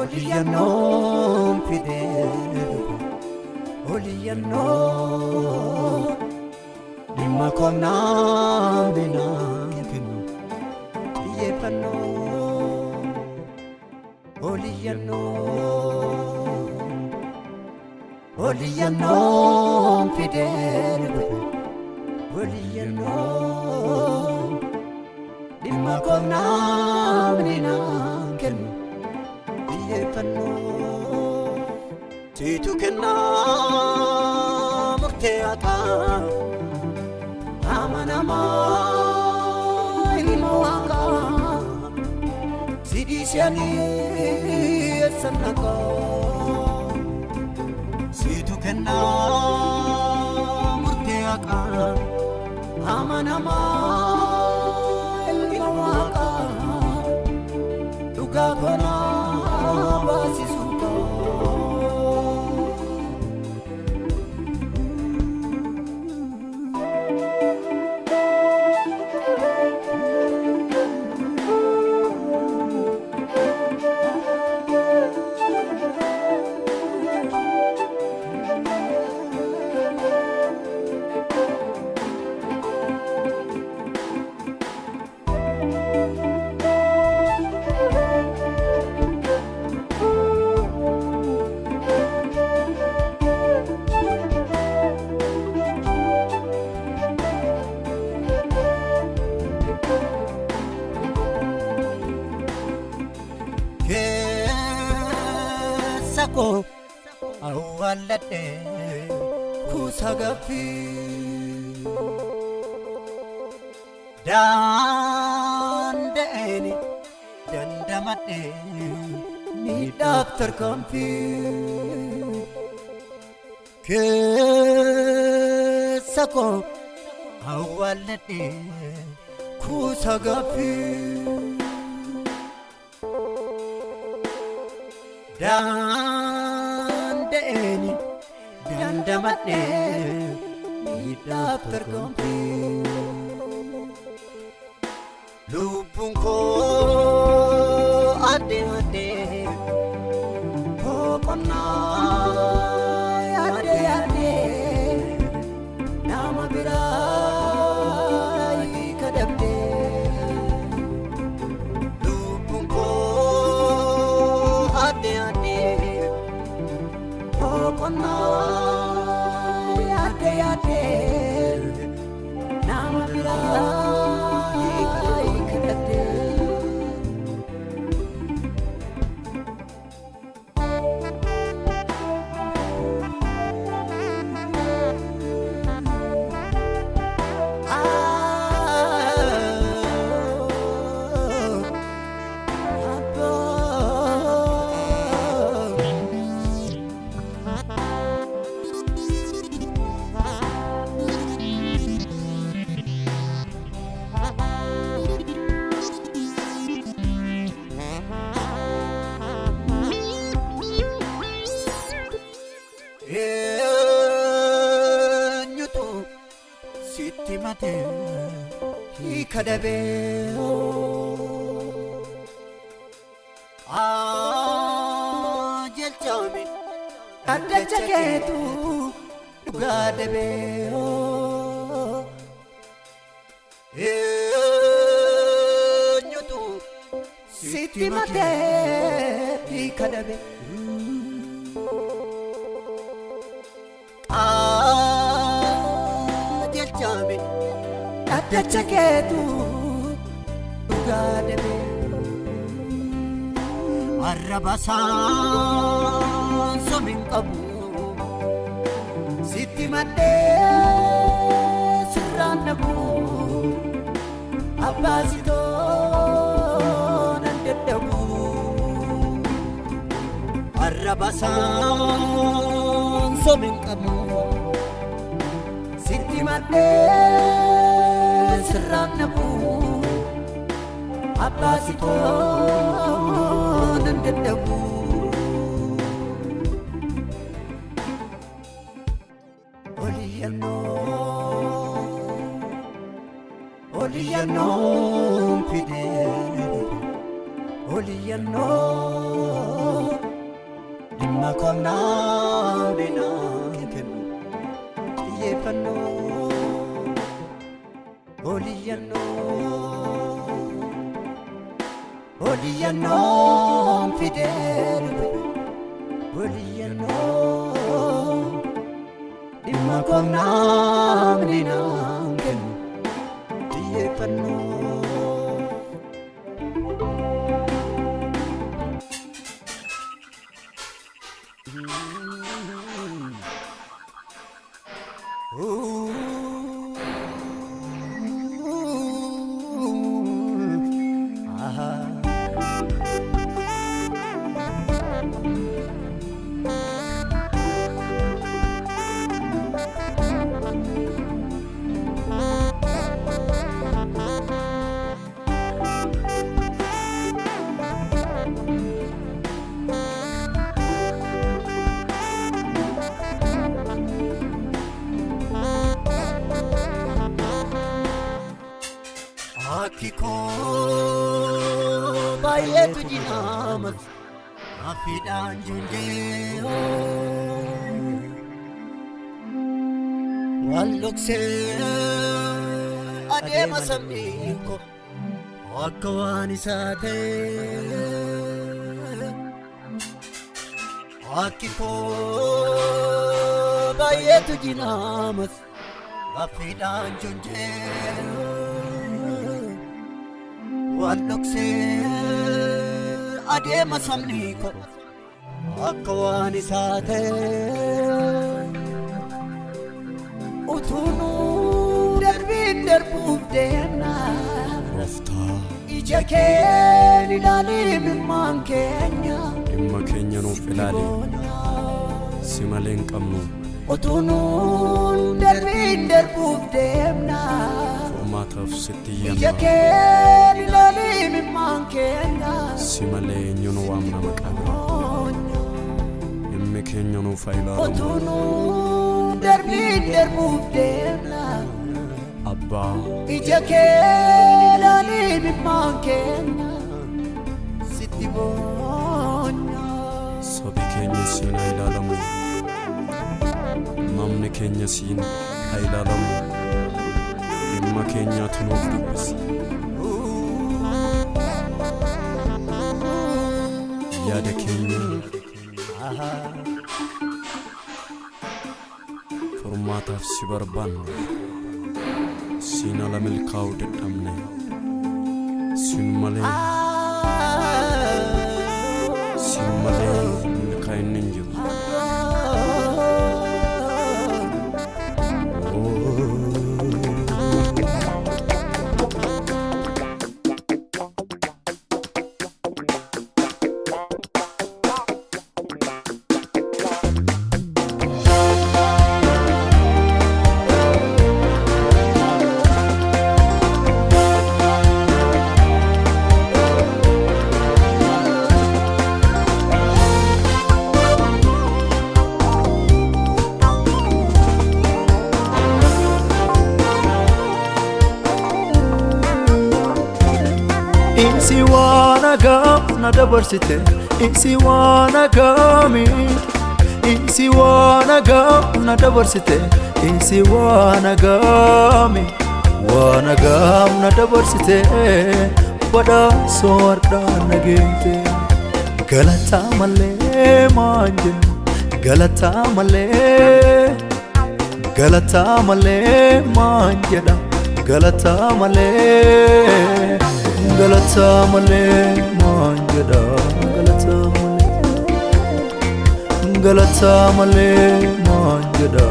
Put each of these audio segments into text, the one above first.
Oliyanon fidel Oliyanon Dimma komnam binakinu Yepano Oliyanon fidel Oliyanon Dimma komnam binakinu Yepano Situ kenna murteata Amanama ilmoaka Sidisiani sanako Situ kenna murteata Amanama ilmoaka Duga kona basisuko Sako awalate kusagafi dandeni dandamate ni doctor kampi ke sako awalate kusagafi Dandeni dandamatne ni doctor kompi lubung ko ade pokona ade nama birai kadabde lubung ko ade pokona ade nama birai kadabde Nyutu siti mate hikadabeo Jelchami adachaketu ugadabeo Nyutu siti mate hikadabeo Jelchami adachaketu ugadabeo Arrabasan somin qabu Siti madde sirranabu Abbasito nandadabu Arrabasan somin qabu Siti madde sirranabu Abbasito nandadabu Oliyanon fidel Oliyanon dhimma koomnaa dinaa kennu xiyyeeffannoo oliyyannoo fidee oliyyannoo dhimma koomnaa dinaa kennu xiyyeeffannoo. Akiko bayetu jinamat afidan junjeo wallokse adema samiko akawani sate Akiko bayetu jinamat afidan junjeo wallokse adema samniko akawani sate utunu darbin darbuf deemna Rofta ijake nilali mimman kenya dhimma keenya nuuf ilaali si malee hin qabnu utunu darbin darbuf deemna maataaf sitti yamna ijake nilali mimman kenya si malee eenyuun waamna maqaa dhimmi keenya nuuf ilaalamu utunu darbin darbuf deemna abbaa ijake nilali mimman kenya sitti bonya sabi keenya siin haa ilaalamu namni keenya siin haa ilaalamu dhimma keenyaatu nuuf dubbisi yaada keenya furmaataaf si barbaanna siin ala milkaa'uu dadhabne siin malee milkaa'inni hin jiru Insi wana gam na dabarsite insi wana gami insi wana gam na dabarsite insi wana gami wana gam na dabarsite bada sorda nagente galata male manjen galata male manjeda galata male galata male manjada galata male manjada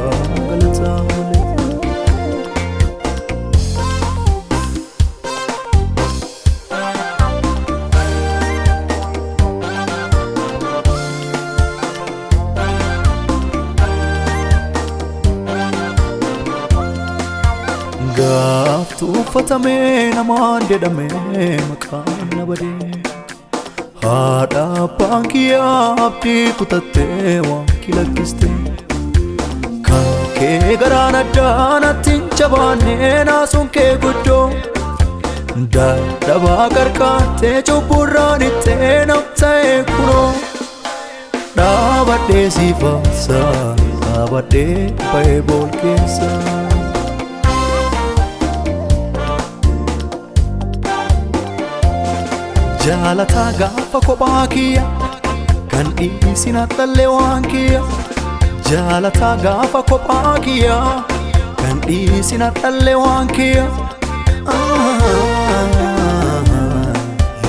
galata male Gaaftu uffatamee namaan jedhamee maqaan na badee haadha abbaan kiyyaa abdii kutattee waan kilakkiste kan kee garaan addaan attiin jabaannee naasuun kee guddoo dadhabaa qarqaattee cubburraan ittee nam ta'e kunoo dhaabadhee si faarsa dhaabadhee ba'ee bool keessa. Jaalataa gaafa kophaa kiyya kan dhiisin haxxallee waan kiyya. Jaalataa gaafa kophaa kiyya kan dhiisin haxxallee waan kiyya.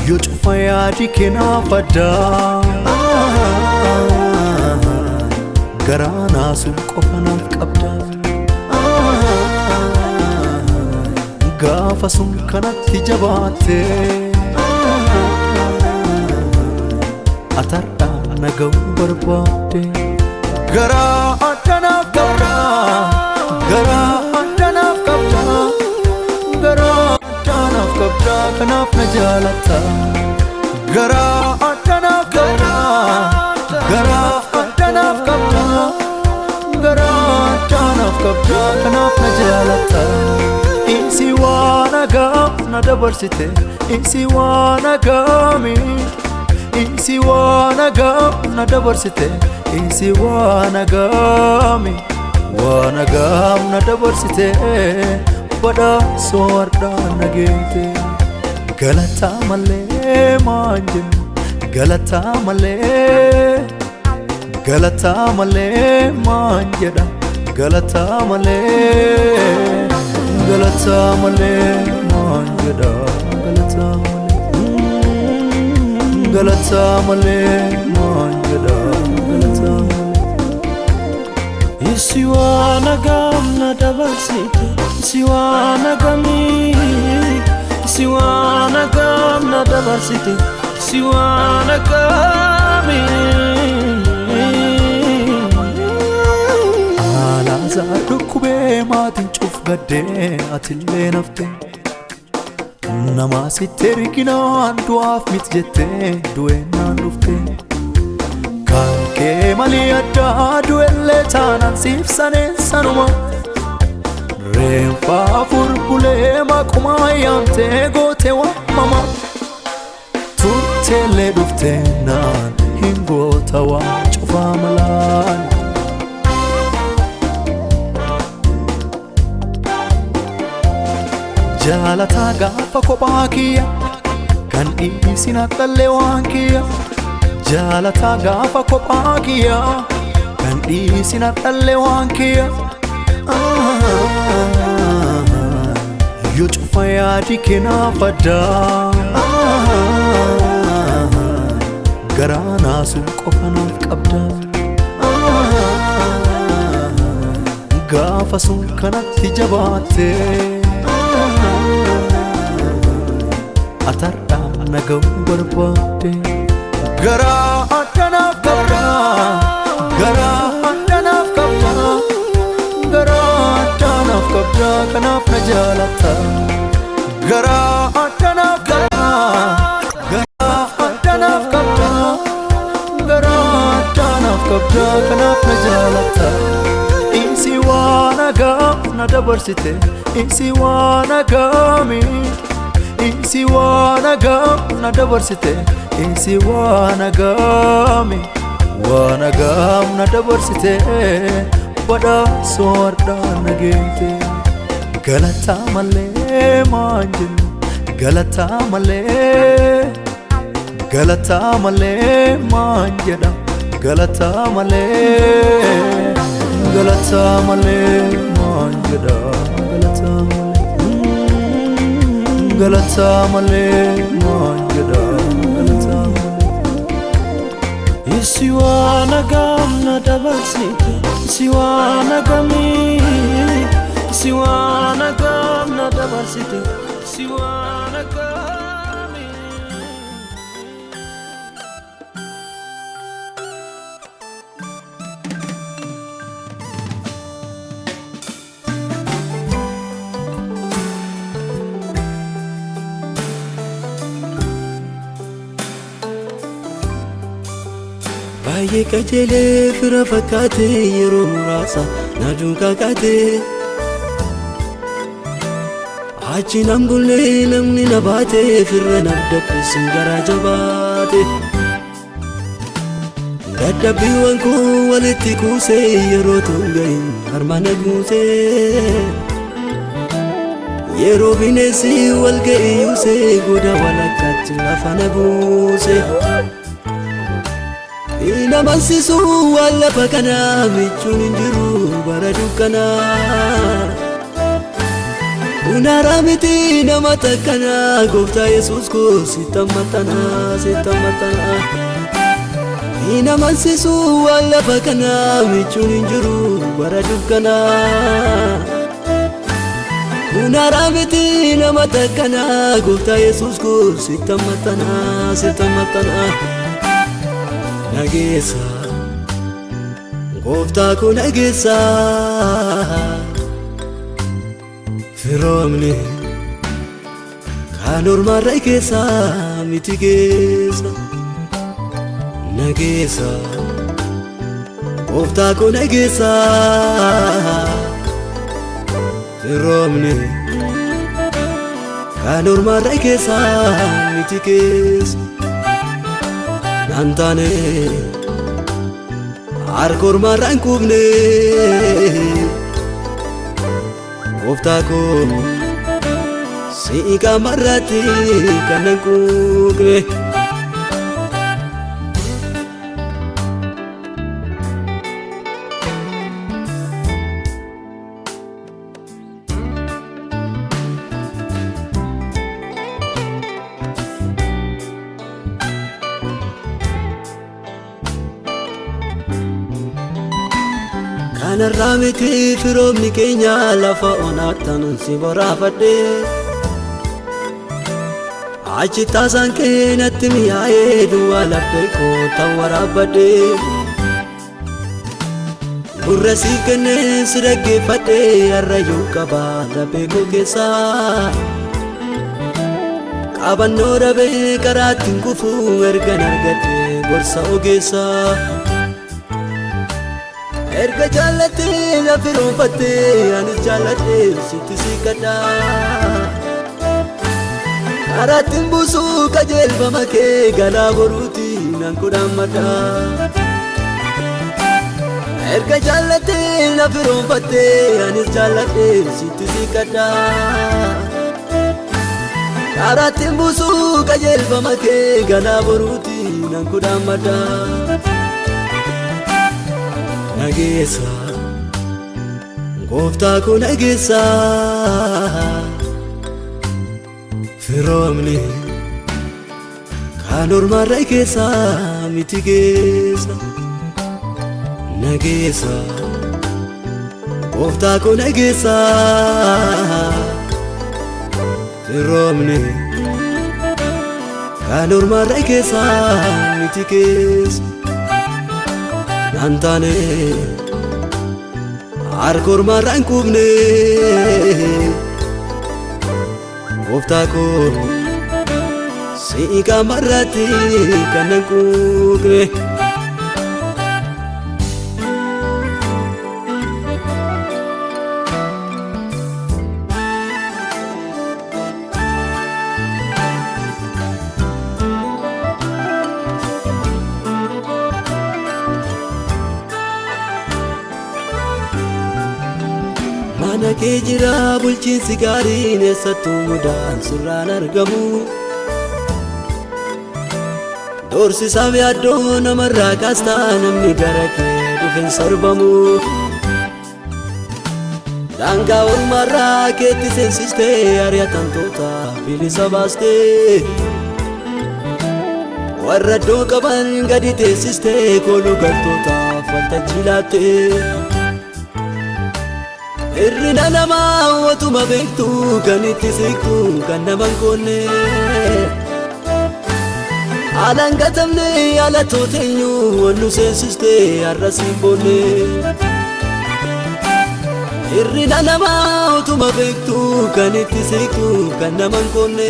Yoo cufa yaadi keenaaf addaa garaa naasuun qofa naaf qabda. Gaafa sun kanatti jabaatte atarraa naga'uu barbaadde. Garaa addanaaf qabda, garaa addanaaf qabda, garaa addanaaf qabda kanaaf na jaalatta. Garaa addanaaf qabda, garaa addanaaf qabda, garaa addanaaf qabda kanaaf na jaalatta. Isi waan agaam na dabarsite, isi waan agaami. Isi waan agaam na dabarsite, isi waan agaami. Waan agaam na dabarsite badhaasoo hardhaan na geete. Galataa malee maan jennu, galataa malee, galataa malee maan jedha. Galataa malee, galataa malee maan jedha. Galataa malee, galataa malee maan jedha. Galataa malee. Isi waan agaam na dabarsite, isi waan agaami. Isi waan agaam na dabarsite, isi waan agaami. Alaasaa dhukkubee maatiin cufgaddee atillee naftee. Namaa sitti erginaan du'aaf miti jettee du'eennaan dhuftee. Kan kee malii addaa du'ellee taanaan siibsaneen sanuma. Reenfaa furbulee maqumaa yaamtee gootee waamama. Turteellee dhufteenaan hin goota waan cufaa malaan. Jaalataa gaafa kophaa kiyya kan dhiisin haxxallee waan kiyya. Jaalataa gaafa kophaa kiyya kan dhiisin haxxallee waan kiyya. Yoo cufa yaadi keenaaf addaa garaa naasuun qofa naaf qabda. Gaafa sun kanatti jabaatte atarraa naga'uu barbaadde. Garaa addanaaf qabda, garaa addanaaf qabda, garaa addanaaf qabda kanaaf na jaalatta. Garaa addanaaf qabda, garaa addanaaf qabda, garaa addanaaf qabda kanaaf na jaalatta. Isi waan agaam na dabarsite, isi waan agaami. Isi waan agaam na dabarsite, isi waan agaami. Waan agaam na dabarsite badhaasoo hardhaan na geete. Galataa malee maan jennu, galataa malee, galataa malee maan jedha. Galataa malee, galataa malee maan jedha. Galataa malee, galataa malee maan jedha. Galataa malee. Isi waan agaam na dabarsite, isi waan agaami. Isi waan agaam na dabarsite, isi waan agaami. Baay'ee qajeelee fira fakkaatee yeroo muraasa na duukaa achi nan bullee namni na baatee firra na abdadhe sin garaa jabaate. dadhabbiiwwan koo walitti kuusee yeroo tungahin harmana guusee yeroo bineensi wal ga'e yuusee goda walakkaatti lafa na buusee inamansiisu waan lafa kanaa michuun hin jiru bara dukkanaa unaraa miti nama takkanaa gooftaa Yesuus koo sittammatanaa inamansiisu waan lafa kanaa michuun hin jiru bara dukkanaa unaraa miti nama takkanaa gooftaa Yesuus koo sittammatanaa nageessa gooftaa koo nageessa firoomni kan ormaarra keessa miti geessa nageessa gooftaa koo nageessa firoomni kan ormaarra keessa miti geessa nantane harkormaarra hin kubne gooftaa koo si'i qaamarratti kan hin quuqne kanarraa miti firoomni keenya lafa onaattan si boraafadhe achi taasaan keenatti mi'aayee duwwaa laphee koo tan waraabbadhe gurra si kennee si dhaggeeffadhe harrayyuu qabaa laphee koo keessaa qabannoo dhabee karaatti hin kufuu ergan argadhe gorsa ogeessaa erga jaallattee na firoonfattee anis jaalladhee sitti siqadhaa karaatti hin buusuu qajeelfama kee galaa boruuti nan kudhaammadhaa erga jaallattee na firoonfattee anis jaalladhee sitti siqadhaa karaatti hin buusuu qajeelfama kee galaa boruuti nan kudhaammadhaa nageessa gooftaa koo nageessa firoomni kan ormaarra keessa miti geessa nageessa gooftaa koo nageessa firoomni kan ormaarra keessa miti geessa nantane harkormaarra hin kubne gooftaa koo si'i qaamarratti kan hin quuqne mana kee jira bulchiinsi gaariin eessattuu mudaan surraan argamu doorsisaaf yaaddoo namarraa kaastaa namni gara kee dhufe hin sarbamu daangaa ormaarraa keetti seensistee ari'atamtoota bilisa baastee warra iddoo qaban gadi teessistee kooluu galtootaaf waltajjii laattee irrina namaa watuma beektu kan itti siqtu kan naman koonne alaan gatamne ala tooteenyu wannu seensiste har'a siin boonne irrina namaa watuma beektu kan itti siqtu kan naman koonne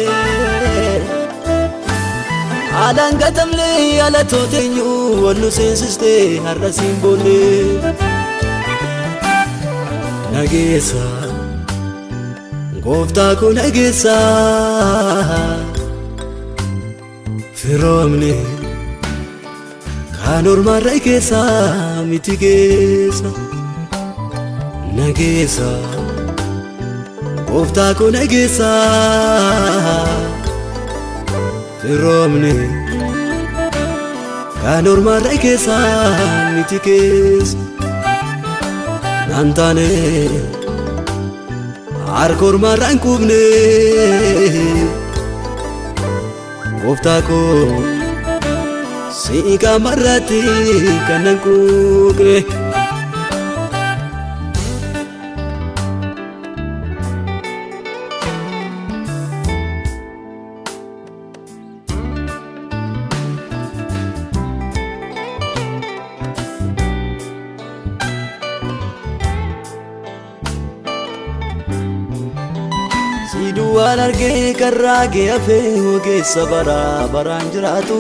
alaan gatamne ala tooteenyu wannu seensiste har'a siin boonne nageessa gooftaa koo nageessa firoomni kan ormaarra keessa miti keessa nageessa gooftaa koo nageessa firoomne kan ormaarra keessa miti keessa nantane harka ormaarra hin qubne gooftaa koo si'i qaamarratti kan nan quuqne Siduwaan argee karraa kee hafee ogeessa baraa baraan jiraatu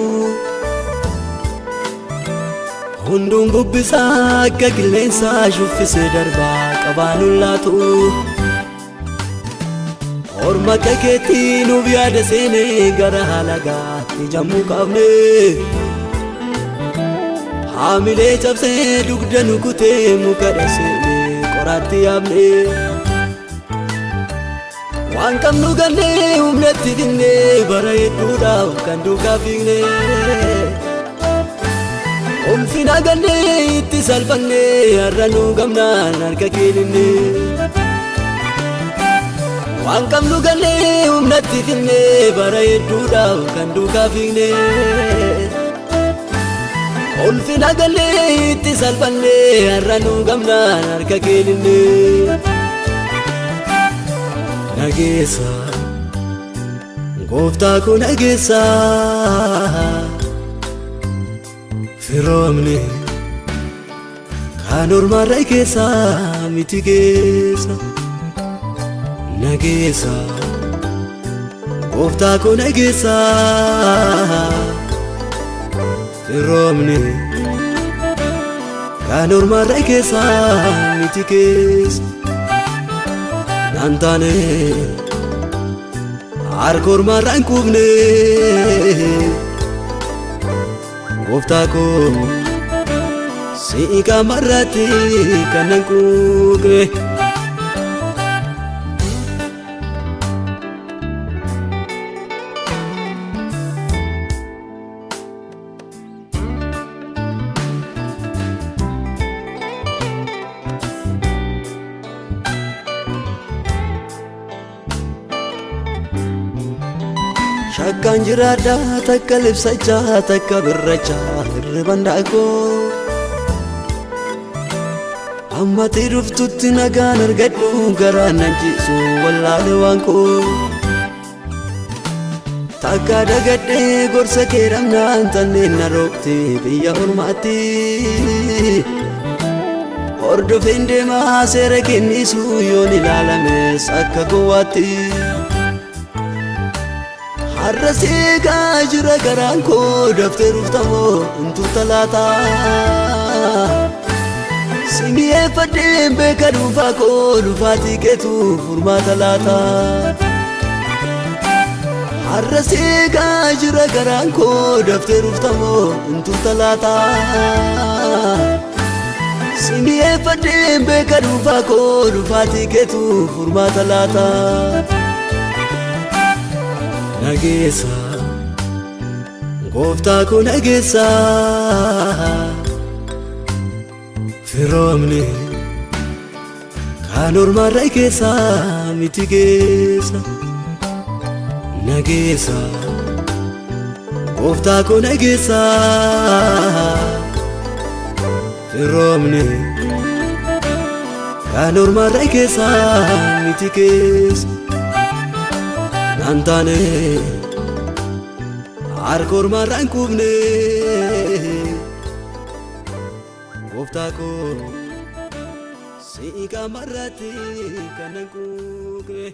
hunduun bubbisaa akka qilleensaa shuffisee darbaa qabaan ullaatu orma keetii nuuf yaada seenee gara halagaatti jammuu qabne haamilee cabsee dugda nu kutee muka dhaseenee qoraatti yaabne waan qabnu gannee humnatti dinnee bara hedduudhaaf kan duukaa fiigne ulfina gannee itti salphannee har'a nu gamnaan harka kee dinne waan qabnu gannee humnatti dinnee bara hedduudhaaf kan duukaa fiigne ulfina gannee itti salphannee har'a nu gamnaan harka kee dinne nageessa gooftaa koo nageessa firoomne kan ormaarra keessa miti keessa nageessa gooftaa koo nageessa firoomne kan ormaarra keessa miti keessa nantane harka ormaarra hin qubne gooftaa koo si'i qaamarratti kan nan quuqne Shakkaan jiraadha takka libsachaa takka birrachaa hirriban daakoo ammati dhuftutti nagaan argadhu garaan nan ciisu wallaale waan koo takka dagadhee gorsa kee dhabnaan tanneen na roobte biyya ormaatti hordofeen deemaa seera kennisu yoon ilaalames akka gowwaatti har'a seegaa jira garaan koo daftee ruftamoo huntuu talaataa si mi'eeffadheen beeka dhuunfaa koo dhufaatii keetu furmaata laataa har'a seegaa jira garaan koo daftee ruftamoo huntuu talaataa si mi'eeffadheen beeka dhuunfaa koo dhufaatii keetu furmaata laataa nageessa gooftaa koo nageessa firoomne kan ormaarra keessa miti keessa nageessa gooftaa koo nageessa firoomne kan ormaarra keessa miti keessa nantane harka ormaarra hin qubne gooftaa koo si'i qaamarratti kan nan quuqne